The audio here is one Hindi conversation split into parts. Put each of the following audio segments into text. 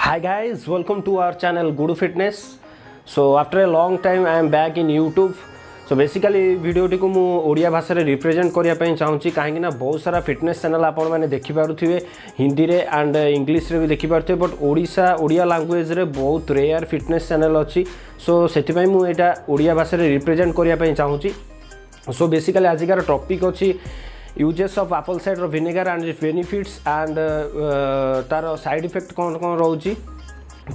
Hi guys, welcome to our channel Guru Fitness. So after a long time I am back in YouTube. So basically video T को मु ओडिया भाषा रे रिप्रेजेंट करिया पई चाहूची काहे ना बहुत सारा फिटनेस चैनल आपण माने देखि पारुथिबे हिंदी रे एंड इंग्लिश रे भी देखि पारुथिबे बट ओडिया लैंग्वेज रे बहुत रेयर फिटनेस चैनल अछि सो सेति पई मु एटा ओडिया भाषा रे रिप्रेजेंट करिया पई चाहूची सो बेसिकली आजिकार टॉपिक अछि uses of Apple cider vinegar and it's benefits and तार साइड इफेक्ट कौन कौन रोची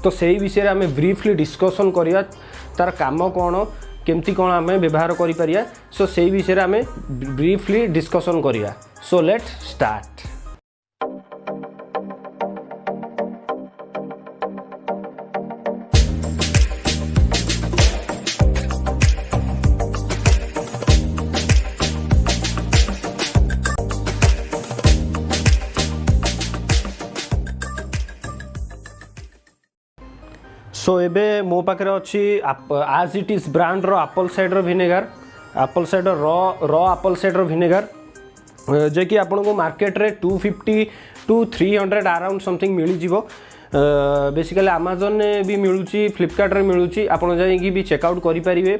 तो सही विषय आम ब्रीफली डिस्कसन करिया तार काम कौन केमती कौन आम व्यवहार करि परिया सो सही विषय आम ब्रीफली डिस्कसन करिया सो लेट स्टार्ट। सो एबे मो पाखे अच्छी आज इट इज ब्रांड रो apple cider vinegar apple cider raw apple cider vinegar जे कि आपन को मार्केट रे 250 to 300 अराउंड समथिंग मिली जीवो बेसिकली अमेज़न ने भी मिलुची फ्लिपकार्ट रे मिलुची आपन जाई भी चेकआउट करि परिबे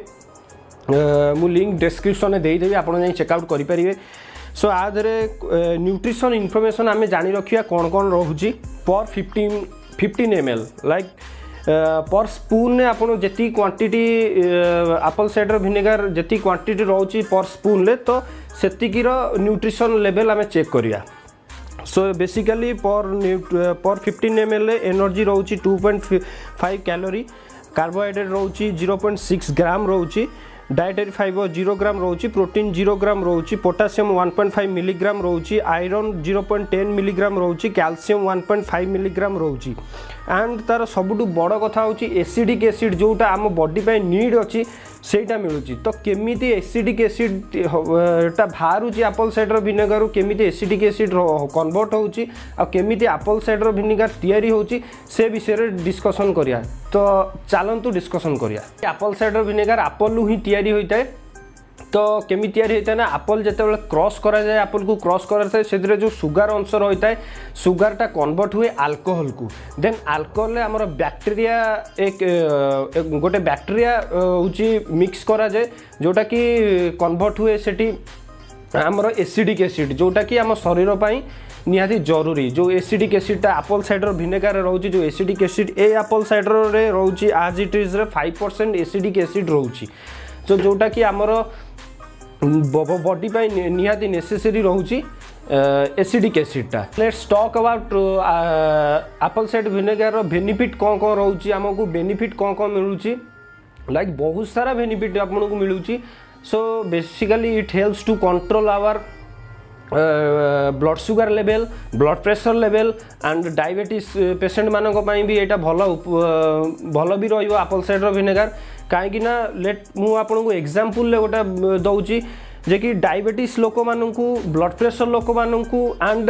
मु लिंक डिस्क्रिप्शन में दे देबी आपन जाई चेकआउट करि परिबे। सो आज रे न्यूट्रिशन इन्फॉर्मेशन आमे जानि रखिया कोन कोन रहूची पर 15 ml लाइक पर स्पून ने आपन जति क्वांटिटी एप्पल साइडर विनेगर जति क्वांटिटी रोची पर स्पून ले तो सेतिकी रो न्यूट्रिशन लेवल आमे चेक करिया। सो बेसिकली पर 15 ml एनर्जी रोची 2.5 कैलोरी कार्बोहाइड्रेट रोची 0.6 ग्राम रोची डाइटरी फाइबर 0 ग्राम रोची प्रोटीन 0 ग्राम रोची पोटासियम 1.5 मिलीग्राम रोची आयरन 0.10 मिलीग्राम रोची कैल्शियम 1.5 मिलीग्राम रोची एंड तार सबुठु बड़ कथा होची एसिडिक एसिड जोटा आम बॉडी पे नीड अछि सेटा मिलुची तो केमिति एसिडिक एसिड टा बाहरुची एप्पल साइडर विनेगर केमिति एसिडिक एसिड कन्वर्ट होची आ केमिति एप्पल साइडर विनेगर तयारी होची से विषय रे डिस्कशन करिया तो चलंतु डिस्कशन करिया। एप्पल साइडर विनेगर एप्पल ही तयारी होइताय तो केमी तैयारी होता है ना एप्पल जिते क्रॉस करा जाए एप्पल को क्रॉस कराए से जो सुगार अंश रही है सुगारटा कन्वर्ट हुए अल्कोहल को देन अल्कोहल आमर बैक्टेरिया एक गोटे बैक्टेरिया हूँ मिक्स करा जाए जोटा कि कन्वर्ट हुए सेठी आमर एसिडिक एसिड जोटा कि आम शरीर पाई निहाती जरूरी जो acidic acidity apple cider vinegar रोची जो एसिडिक एसिड ए एप्पल साइडर रे रोची आज इट इज 5% एसिडिक एसिड रोची तो जोटा कि आमर बॉडी पाई निहाती नेसेसरी रोची acidic acidity. Let's talk about apple cider vinegar रो बेनिफिट कौन कौन रोची आमको बेनिफिट कौन कौन मिलूची लाइक बहुत सारा बेनिफिट आपन को मिलूची। So basically it helps to control our blood sugar level blood pressure level and diabetes patient मानक पई भी एटा भल भी रहिबो एप्पल साइडर विनेगर कहीं ना लेट मु आपन को एग्जांपल ले गोटा दउची जे कि डायबिटीज लोक मानकू ब्लड प्रेशर लोक मानकू एंड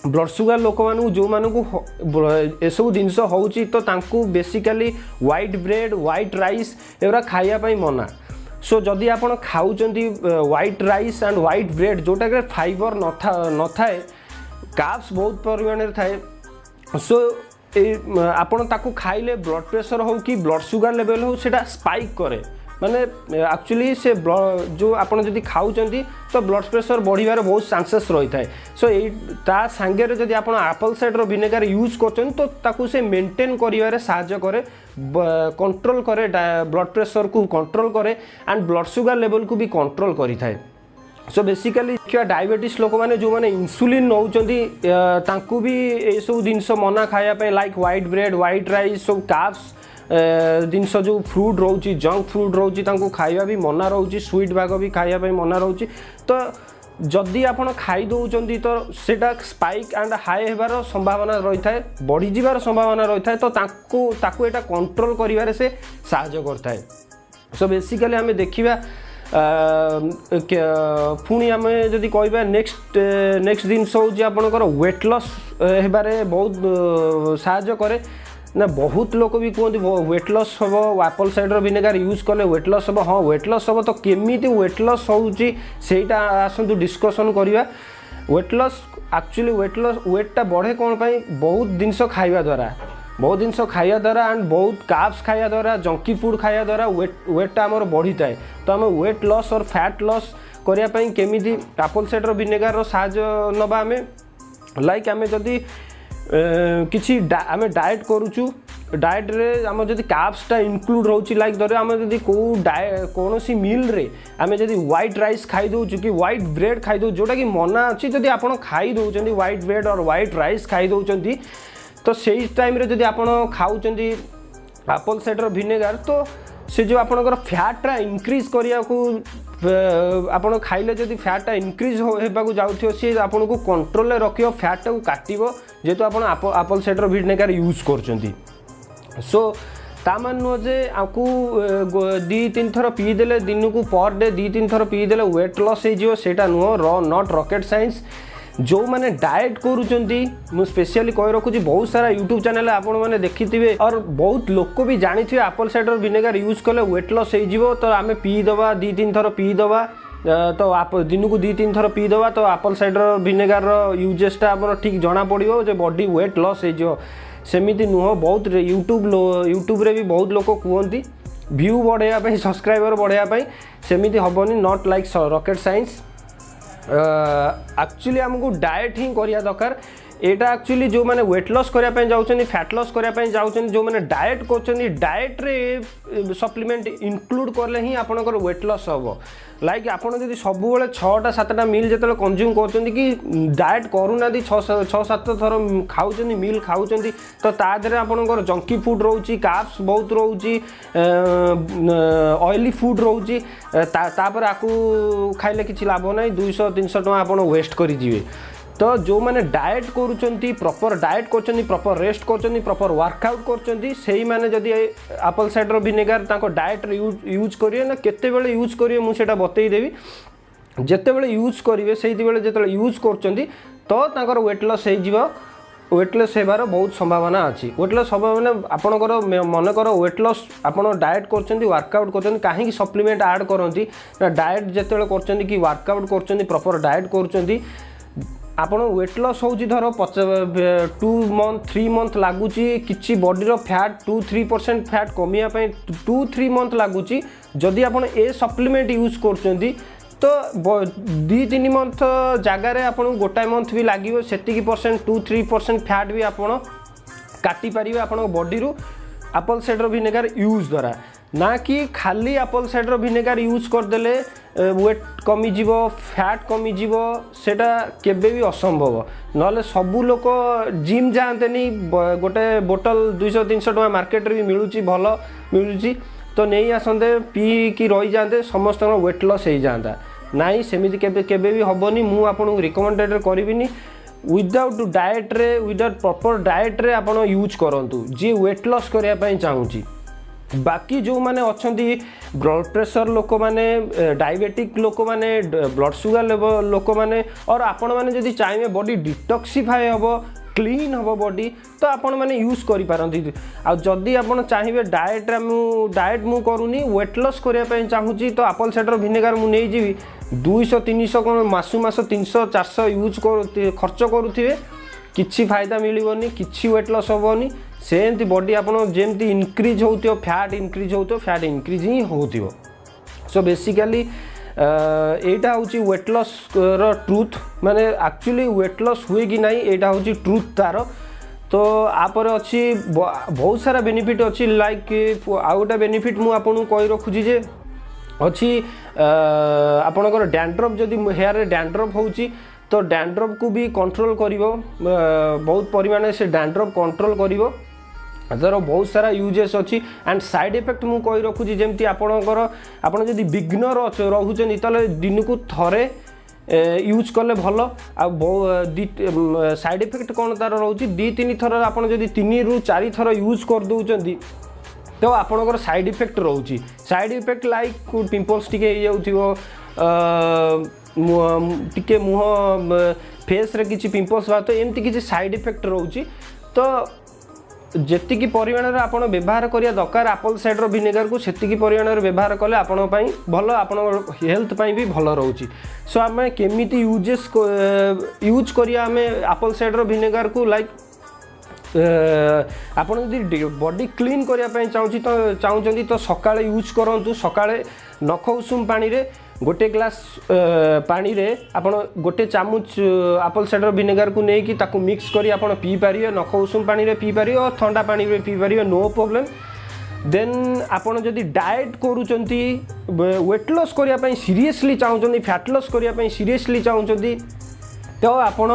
ब्लड सुगर लोक मानकू जो मानकू ए सब जिनस होउची तो तांकू basically white bread white rice एरा खाइया पई मना। सो जदि आपण खाउचंती white rice and white bread जोटा के फाइबर न थाए कार्ब्स बहुत परिमाण रे थाए सो आपण ताकू खाइले ब्लड प्रेशर हो कि ब्लड सुगर लेवल हो सेटा स्पाइक करे माने एक्चुअली से जो आपण जदि खाउचंती तो ब्लड प्रेशर बढ़िबार बहुत चांसेस रही थाए। सो ता संगे जदि आपण एप्पल साइडर विनेगर यूज करछन तो ताकू से मेंटेन करिवारे सहायता करे कंट्रोल करे ब्लड प्रेशर को कंट्रोल करे एंड ब्लड सुगर लेवल को भी कंट्रोल करि थाए। सो बेसिकली डायबिटीज लोक मैंने जो मैंने इंसुलिन नौचंती तांकू भी ये सब जिनस मना खाया पे like white bread white rice सब कार्ब्स जिनस जो फ्रूट रोची जंक फ्रूट रोची तांकू खाइबा भी मना रोची स्वीट भाग भी खाइबा पे मना रोची तो जदि आपण खाई दउचंती तो सेटा स्पाइक एंड हाई हेबार संभावना रही थाए बढ़ी जिबार संभावना रही थाए तो ताकू एटा कंट्रोल करिवारे से सहायता करता है। सो बेसिकली आमे देखिबा पुणी आम जदि कहबा नेक्स्ट जिनस हूँ आपंकर वेट लॉस हेबारे बहुत सहायता करे ना बहुत लोक भी कहते वेट लॉस हम एप्पल साइडर विनेगर यूज कले वेट लॉस हम हाँ वेट लॉस हम तो केमिति वेट लॉस होउची सेटा आसंतु डिस्कशन करिवा। वेट लॉस एक्चुअली वेटा बढ़े कौन पाई बहुत जिनस खाइबा द्वारा बहुत जिनस खाया द्वारा एंड बहुत कार्ब्स खाया द्वारा जंकी फूड खाया द्वारा वेटटा आमर बढ़ी थाए। तो आम वेट लॉस और फैट लॉस करने केमी एप्पल साइडर विनेगार साहाय्य नवा आम लाइक आम जदि किसी आम डाएट करुचु डाएट रे आम जदि कार्ब्सटा इनक्लूड रोची लाइक धर आम जदि कौन सी मील रे आम जदि व्हाइट राइस खाई दौचु कि व्हाइट ब्रेड खाई दौ जोटा कि मना अच्छी जदि आप खाई दौरान व्हाइट ब्रेड और व्हाइट राइस खाई दौरान तो से टाइम रे जदि आप खाऊँ एप्पल साइडर विनेगार तो से जो आपंकर फैटा इनक्रीज करने को आप खाइले जदि फैटा इनक्रीज होगा जाऊँ सी आपन को कंट्रोल रख फैटा को काटो जेहेतु आप एप्पल साइडर विनेगार यूज कर सो तामान नुह जे आपको 2-3 थर पीदेले दिन को पर डे 2-3 थर पीदेले वेट लॉस होटा नुह नॉट रॉकेट साइंस। जो मैंने डाएट करुँच मुझे स्पेशली कही रखुची बहुत सारा यूट्यूब चैनल आपण मैंने देखिथे और बहुत लोक भी जानी थे एप्पल साइडर विनेगार यूज कले वेट लॉस हो तो आम पीदबा 2-3 थर पीदबा तो आप दिन को 2-3 थर पीदबा तो एप्पल साइडर विनेगार यूजेसटा आप ठीक जना पड़ो जो बॉडी वेट लॉस हो सेमिति नुह। बहुत यूट्यूब रे भी बहुत लोक कहते व्यू बढ़ाई सब्सक्राइबर बढ़ाई सेमिति हेनी not like rocket science. Actually आमको डाएट ही करिया दरकार एटा एक्चुअली जो मैंने वेट लॉस करने जाऊँ फैट लॉस करने जाऊँ जो मैंने डाएट कर डाएट रे सप्लीमेंट इंक्लूड कले ही आपनकर वेट लॉस हम लाइक आपड़ जब सब 6-7टा मील जो कंज्यूम कर कि डाएट करूना 6-7 थर खाऊँ मील खाऊँ तो तादे आपंकर जंकी फूड रोचे कार्ब्स बहुत रोचे ऑयली फूड रोचे तापर आपको खाइले किसी लाभ ना 200-300 टଙ୍କା आप वेस्ट करेंगे। तो जो मैंने डाएट करुँच प्रॉपर डाएट कर प्रॉपर रेस्ट कर प्रॉपर वर्कआउट कर मैंने जदि Apple cider vinegar diet use करेंगे ना केते बेले यूज करेंगे मुझे बतईदेवी जिते बड़े यूज करेंगे से जो यूज कर वेट लॉस वेट लॉस होबार बहुत संभावना अच्छी। वेट लॉस हम मैंने आपंकर मनकर वेट लॉस आप डाएट कर वर्कआउट कर कहीं सप्लीमेंट ऐड करती ना डाएट जिते कर कि वर्कआउट कर प्रॉपर डाएट कर आपन वेट लॉस हो धर 2-3 मंथ लगुच कि बॉडीर फैट 2-3% फैट कमियापाई 2-3 मंथ लगुच जदि आप सप्लीमेंट यूज कर तो 2-3 मंथ जगार आपको गोटाए मंथ भी लगे से 2-3% फैट भी आप काटी पारे आप body apple cider vinegar use द्वारा ना कि खाली एप्पल साइडर विनेगार यूज करदेले वेट कमिज फैट कमिज सेटा केबे भी असंभव ना सबू लोक जिम जाते गोटे बोतल 200-300 टଙ୍କା मार्केट भी मिलूँ भल मिलूँ तो नहीं आसते पी कि रही जाते समस्त वेट लॉस हो जाता नाई सेमिति केबे भी हेनी मु आपको रिकमेंडेड करिविनी विदाउट डाएट रे विदाउट प्रॉपर डाएट रे आपण यूज करंतु जी वेट लॉस करने चाहूँगी। बाकी जो मैंने अच्छा ब्लड प्रेशर लोक मैंने डायबिटिक लोक मैंने ब्लड सुगर लेवल लोक मैंने और आपण मैंने जदि चाहिए बॉडी डिटॉक्सिफाई हम क्लीन हम बॉडी तो आपण मैंने यूज करें आदि आप चाहिए डाएट मु करूनी वेट लॉस करने चाहूँगी तो एप्पल साइडर विनेगार मुझे जी 200-300 कौन मास 300-400 यूज कर खर्च करुवे किसी फायदा मिलनी कि वेट लॉस हेनी सेमती बॉडी आपमती इनक्रीज हो फैट इनक्रीज हो फैट इनक्रीज ही हो। सो बेसिकली एटा हूँ वेट लॉस ट्रुथ माने एक्चुअली वेट लॉस हुए कि नहीं एटा हूँ ट्रुथ तार। तो आपर अच्छी बहुत सारा बेनिफिट अच्छी लाइक आउ गोटे बेनिफिट मुझे कही रखुची जे अच्छी आपणकर डैंड्रफ जदि हेयर रे डैंड्रफ होची तो डैंड्रफ को भी कंट्रोल करिवो बहुत परिमाण से डैंड्रफ कंट्रोल करिवो तार बहुत सारा यूजेस अच्छी एंड साइड इफेक्ट मुझे कही रखुची जमती आपणकर आपन जदि बिग्नर रोचन ताले दिन को थरे यूज कले भल आ साइड इफेक्ट कौन तार रोचे 2-3 थर आप 3-4 थर यूज कर दौरान तो आपणकर साइड इफेक्ट रोचे साइड इफेक्ट लाइक पिंपल्स टिके टिके मुह फेस रे किसी पिंपल्स बात एमती किसी साइड इफेक्ट रोचे। तो जेतिकी परिमाण रे आपण व्यवहार करिया दरकार एप्पल साइडर विनेगार को सेतिकी परिमाण रे व्यवहार कले आपण पई भल आपण हेल्थ पई भी भल रहउची। सो आमे केमिति यूज करिया आमे एप्पल साइडर विनेगार को लाइक ଆପଣ ଯଦି बॉडी क्लीन करने चाहूँगी तो सकाळे यूज करूँ सकाळे नख उषुम पानी रे गोटे ग्लास पानी रे आपण गोटे चामच एप्पल साइडर विनेगर को लेकिन ताकू मिक्स करी आपण पी पारिए नख उषुम पानी रे पी पारिए और ठंडा पानी रे पी पारिए नो प्रॉब्लम। देन आपण जदि डाएट करूचंती वेट लॉस करिया पई सीरियसली चाहूचंती फैट लॉस करिया पई सीरियसली चाहूचंती तो आपण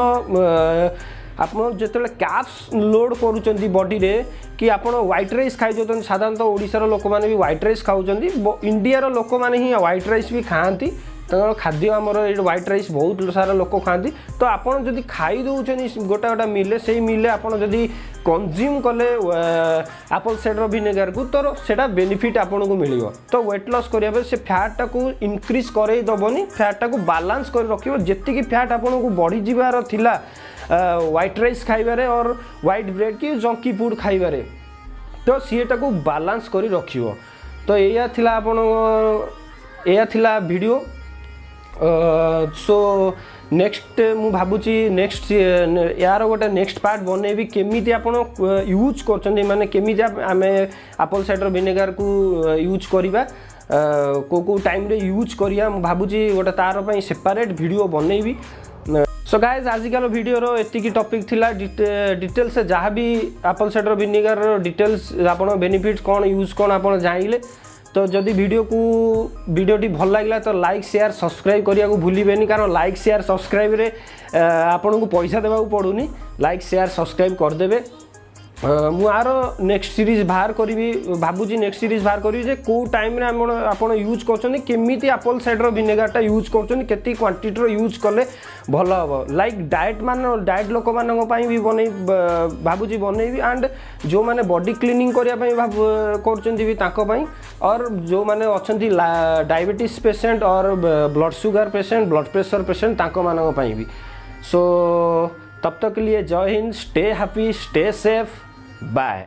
आपण जेतले कैप्स लोड करूचंती बॉडी रे कि आपण व्हाइट राइस खाइ जोतन साधारणतः ओडिसा लोक माने भी व्हाइट राइस खाउचंती इंडिया रो लोक माने ही व्हाइट राइस भी खाआंती तर खाद्य आमर व्हाइट राइस बहुत सारा लोक खाती तो आपड़ जदि खाई दौरान गोटा गोटा मिले से मिले आपड़ जदि कंज्यूम कले एप्पल साइडर विनेगर को तो सेटा बेनिफिट आपन को मिल तो वेट लॉस करने से फैट टाक इनक्रीज करे दबनी फैट टाक बालांस कर रखियो जेतिकी फैट आपन को बढ़ी जीवार थिला व्हाइट राइस खाइबारे और व्हाइट ब्रेड की जंकी फूड खाइबारे तो सीटा को बालांस करी रखियो। तो या थिला आपन या थिला वीडियो सो नेक्स्ट मु भाबुची नेक्स्ट यार गोटे नेक्स्ट पार्ट बनैबी केमिति आपण यूज करछन्ती माने केमिति आमे एप्पल साइडर विनेगर को यूज करिबा को टाइम रे यूज करिया मु भाबुची गोटे तार पई सेपरेट वीडियो बनैबी। सो गाइज आजिकल वीडियो रो एतिकी टॉपिक थिला डिटेल से जहाँ भी एप्पल साइडर विनेगर डिटेल्स आपण बेनिफिट कौन यूज कौन आपण जानिले तो जदि वीडियोटी भल लगे तो लाइक शेयर सब्सक्राइब करिया को भूलिबेनी कारण लाइक शेयर सब्सक्राइब रे आपन को पैसा देबा को पड़ुनी लाइक शेयर सब्सक्राइब कर देबे। मु आर नेक्स्ट सीरीज बाहर करी भाबुजी नेक्स्ट सीरीज बाहर करी जे को टाइम रे आपण यूज करछनी केमिति एप्पल साइडर विनेगरटा यूज करछनी केति क्वांटिटी रो यूज कले भल हम लाइक डाएट लोक मान भी बनै भाबुजी बनैबी एंड जो माने बॉडी क्लीनिंग करने कर और जो माने अछंती डायबिटीज पेशेंट और blood sugar patient blood pressure patient भी। सो तब तक के लिए जय हिंद stay happy stay safe bye.